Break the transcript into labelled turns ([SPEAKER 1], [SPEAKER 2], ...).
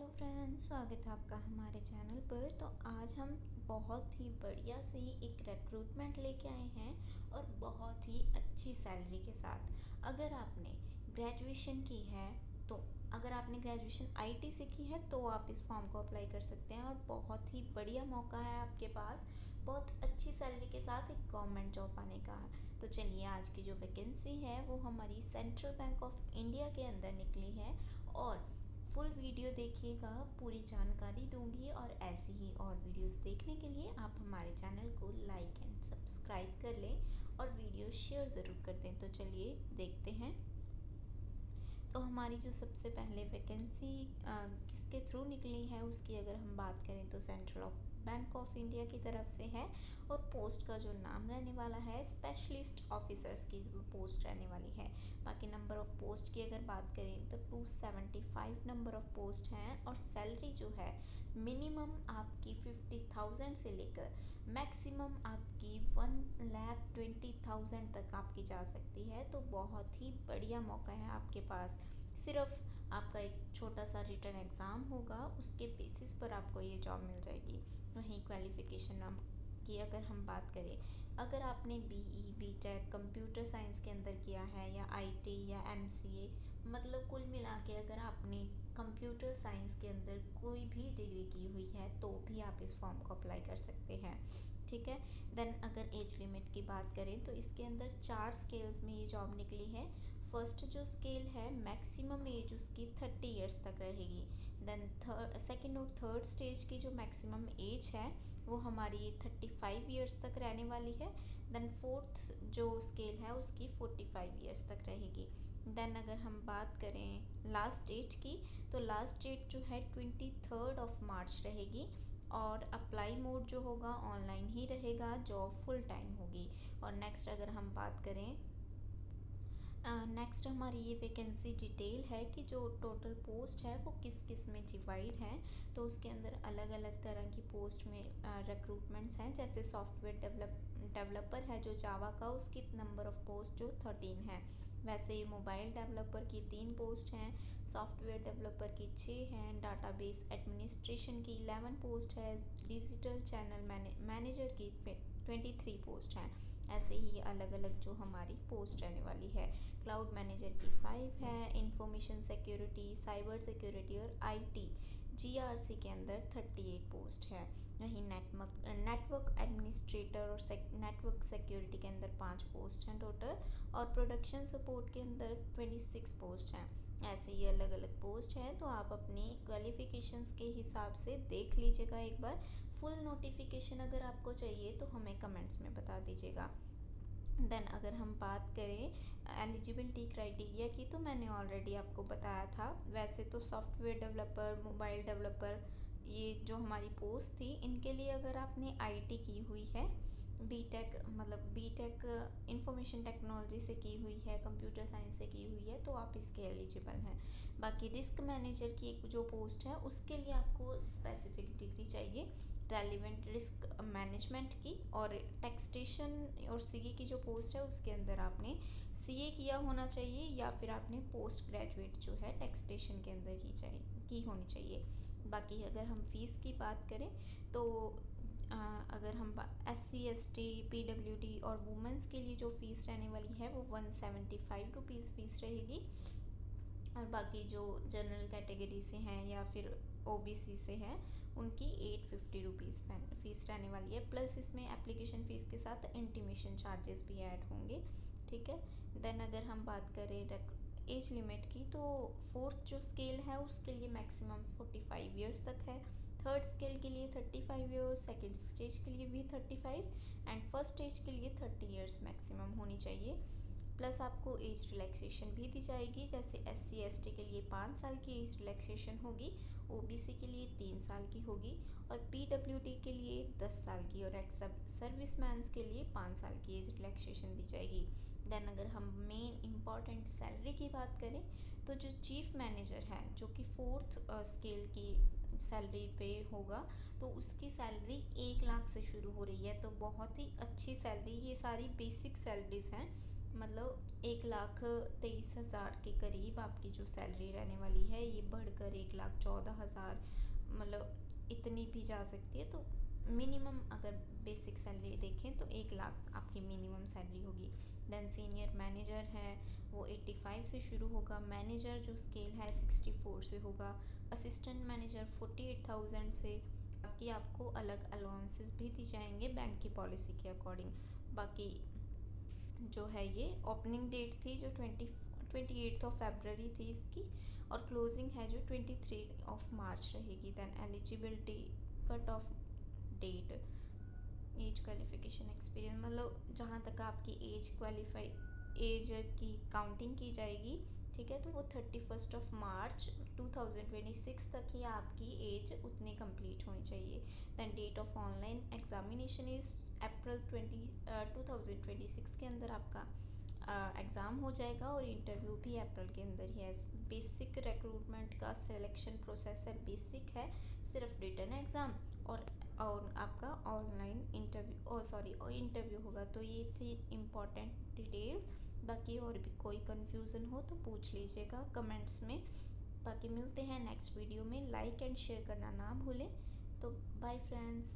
[SPEAKER 1] Friends, स्वागत है आपका हमारे चैनल पर। तो आज हम बहुत ही बढ़िया से एक रिक्रूटमेंट लेके आए हैं और बहुत ही अच्छी सैलरी के साथ। अगर आपने ग्रेजुएशन की है तो अगर आपने ग्रेजुएशन आईटी से की है तो आप इस फॉर्म को अप्लाई कर सकते हैं और बहुत ही बढ़िया मौका है आपके पास, बहुत अच्छी सैलरी के साथ एक गवर्नमेंट जॉब पाने का। तो चलिए, आज की जो वैकेंसी है वो हमारी सेंट्रल बैंक ऑफ इंडिया के अंदर निकली है और फुल वीडियो देखिएगा, पूरी जानकारी दूंगी। और ऐसी ही और वीडियोस देखने के लिए आप हमारे चैनल को लाइक एंड सब्सक्राइब कर लें और वीडियो शेयर ज़रूर कर दें। तो चलिए देखते हैं। तो हमारी जो सबसे पहले वैकेंसी किसके थ्रू निकली है उसकी अगर हम बात करें तो सेंट्रल बैंक ऑफ इंडिया की तरफ से है और पोस्ट का जो नाम रहने वाला है स्पेशलिस्ट ऑफिसर्स की पोस्ट रहने वाली है। बाकी नंबर ऑफ पोस्ट की अगर बात करें तो 275 नंबर ऑफ पोस्ट हैं और सैलरी जो है मिनिमम आपकी 50,000 से लेकर मैक्सिमम आपकी 1,20,000 तक आपकी जा सकती है। तो बहुत ही बढ़िया मौका है आपके पास। सिर्फ आपका एक छोटा सा रिटन एग्ज़ाम होगा, उसके बेसिस पर आपको ये जॉब मिल जाएगी। वहीं क्वालिफ़िकेशन की अगर हम बात करें, अगर आपने बीई बीटेक कंप्यूटर साइंस के अंदर किया है या आईटी या एमसीए, मतलब कुल मिला के अगर आपने कंप्यूटर साइंस के अंदर कोई भी डिग्री की हुई है तो भी आप इस फॉर्म को अप्लाई कर सकते हैं। ठीक है। देन अगर एज लिमिट की बात करें तो इसके अंदर 4 स्केल्स में ये जॉब निकली है। फर्स्ट जो स्केल है मैक्सिमम एज उसकी 30 इयर्स तक रहेगी। देन सेकेंड और थर्ड स्टेज की जो मैक्सिमम एज है वो हमारी 35 इयर्स तक रहने वाली है। देन फोर्थ जो स्केल है उसकी 45 इयर्स तक रहेगी। देन अगर हम बात करें लास्ट डेट की तो लास्ट डेट जो है 23 मार्च रहेगी और अप्लाई मोड जो होगा ऑनलाइन ही रहेगा, जॉब फुल टाइम होगी। और नेक्स्ट अगर हम बात करें, नेक्स्ट हमारी ये वैकेंसी डिटेल है कि जो टोटल पोस्ट है वो किस किस में डिवाइड है। तो उसके अंदर अलग अलग तरह की पोस्ट में रिक्रूटमेंट्स हैं। जैसे सॉफ्टवेयर डेवलपर है जो जावा का, उसकी नंबर ऑफ पोस्ट जो 13 है। वैसे ही मोबाइल डेवलपर की 3 पोस्ट हैं, सॉफ्टवेयर डेवलपर की 6 हैं, डाटाबेस एडमिनिस्ट्रेशन की 11 पोस्ट है, डिजिटल चैनल मैनेजर की 23 पोस्ट हैं। ऐसे ही अलग अलग जो हमारी पोस्ट रहने वाली है। क्लाउड मैनेजर की 5 है, इंफॉर्मेशन सिक्योरिटी, साइबर सिक्योरिटी और आईटी जीआरसी के अंदर 38 पोस्ट है। वहीं नेटवर्क एडमिनिस्ट्रेटर और नेटवर्क सिक्योरिटी के अंदर 5 पोस्ट हैं टोटल और प्रोडक्शन सपोर्ट के अंदर 26 पोस्ट हैं। ऐसे ही अलग अलग पोस्ट हैं। तो आप अपनी क्वालिफ़िकेशंस के हिसाब से देख लीजिएगा एक बार। फुल नोटिफिकेशन अगर आपको चाहिए तो हमें कमेंट्स में बता दीजिएगा। देन अगर हम बात करें एलिजिबिलिटी क्राइटेरिया की तो मैंने ऑलरेडी आपको बताया था। वैसे तो सॉफ्टवेयर डेवलपर, मोबाइल डेवलपर, ये जो हमारी पोस्ट थी इनके लिए अगर आपने आईटी की हुई है, बीटेक इंफॉर्मेशन टेक्नोलॉजी से की हुई है, कंप्यूटर साइंस से की हुई है तो आप इसके एलिजिबल हैं। बाकी रिस्क मैनेजर की एक जो पोस्ट है उसके लिए आपको स्पेसिफिक डिग्री चाहिए रेलिवेंट रिस्क मैनेजमेंट की। और टैक्सेशन और सीए की जो पोस्ट है उसके अंदर आपने सीए किया होना चाहिए या फिर आपने पोस्ट ग्रेजुएट जो है टैक्सेशन के अंदर की होनी चाहिए। बाकी अगर हम फीस की बात करें तो अगर हम SC ST PWD और वुमेंस के लिए जो फ़ीस रहने वाली है वो 175 रुपीज़ फ़ीस रहेगी। और बाकी जो जनरल कैटेगरी से हैं या फिर ओबीसी से हैं उनकी 850 रुपीज़ फ़ीस रहने वाली है। प्लस इसमें एप्लीकेशन फ़ीस के साथ इंटीमेशन चार्जेस भी ऐड होंगे। ठीक है। देन अगर हम बात करें एज लिमिट की तो फोर्थ जो स्केल है उसके लिए मैक्सिमम 45 इयर्स तक है, थर्ड स्केल के लिए 35 इयर्स, सेकेंड स्टेज के लिए भी 35 एंड फर्स्ट स्टेज के लिए 30 इयर्स मैक्सिमम होनी चाहिए। प्लस आपको एज रिलैक्सेशन भी दी जाएगी। जैसे SC ST के लिए 5 साल की एज रिलैक्सेशन होगी, OBC के लिए 3 साल की होगी और PWD के लिए 10 साल की और एक्स सर्विसमैन्स के लिए 5 साल की एज रिलैक्सेशन दी जाएगी। देन अगर हम मेन इम्पॉर्टेंट सैलरी की बात करें तो जो चीफ मैनेजर है जो कि फोर्थ स्केल की सैलरी पे होगा तो उसकी सैलरी 1 लाख से शुरू हो रही है। तो बहुत ही अच्छी सैलरी, ये सारी बेसिक सैलरीज हैं, मतलब 1,23,000 के करीब आपकी जो सैलरी रहने वाली है, ये बढ़कर 1,14,000 मतलब इतनी भी जा सकती है। तो मिनिमम अगर बेसिक सैलरी देखें तो 1 लाख आपकी मिनिमम सैलरी होगी। देन सीनियर मैनेजर है वो 85 से शुरू होगा। मैनेजर जो स्केल है 64 से होगा। असिस्टेंट मैनेजर 48,000 से। बाकी आपको अलग अलाउंसेस भी दी जाएंगे बैंक की पॉलिसी के अकॉर्डिंग। बाकी जो है ये ओपनिंग डेट थी जो 28 थी इसकी, और क्लोजिंग है जो 23 मार्च रहेगी। Then eligibility, cut off date, age, qualification, experience, मतलब जहाँ तक आपकी एज की काउंटिंग की जाएगी, ठीक है, तो वो 31 मार्च 2026 तक ही आपकी एज उतनी कंप्लीट होनी चाहिए। Then date of online examination is April 2026 के अंदर आपका एग्ज़ाम हो जाएगा, और इंटरव्यू भी अप्रैल के अंदर ही है। बेसिक रिक्रूटमेंट का सिलेक्शन प्रोसेस है, बेसिक है, सिर्फ रिटन एग्ज़ाम और आपका ऑनलाइन इंटरव्यू होगा। तो ये थी इम्पॉर्टेंट डिटेल्स। बाकी और भी कोई कन्फ्यूज़न हो तो पूछ लीजिएगा कमेंट्स में। बाकी मिलते हैं नेक्स्ट वीडियो में। लाइक एंड शेयर करना ना भूलें। तो बाय फ्रेंड्स।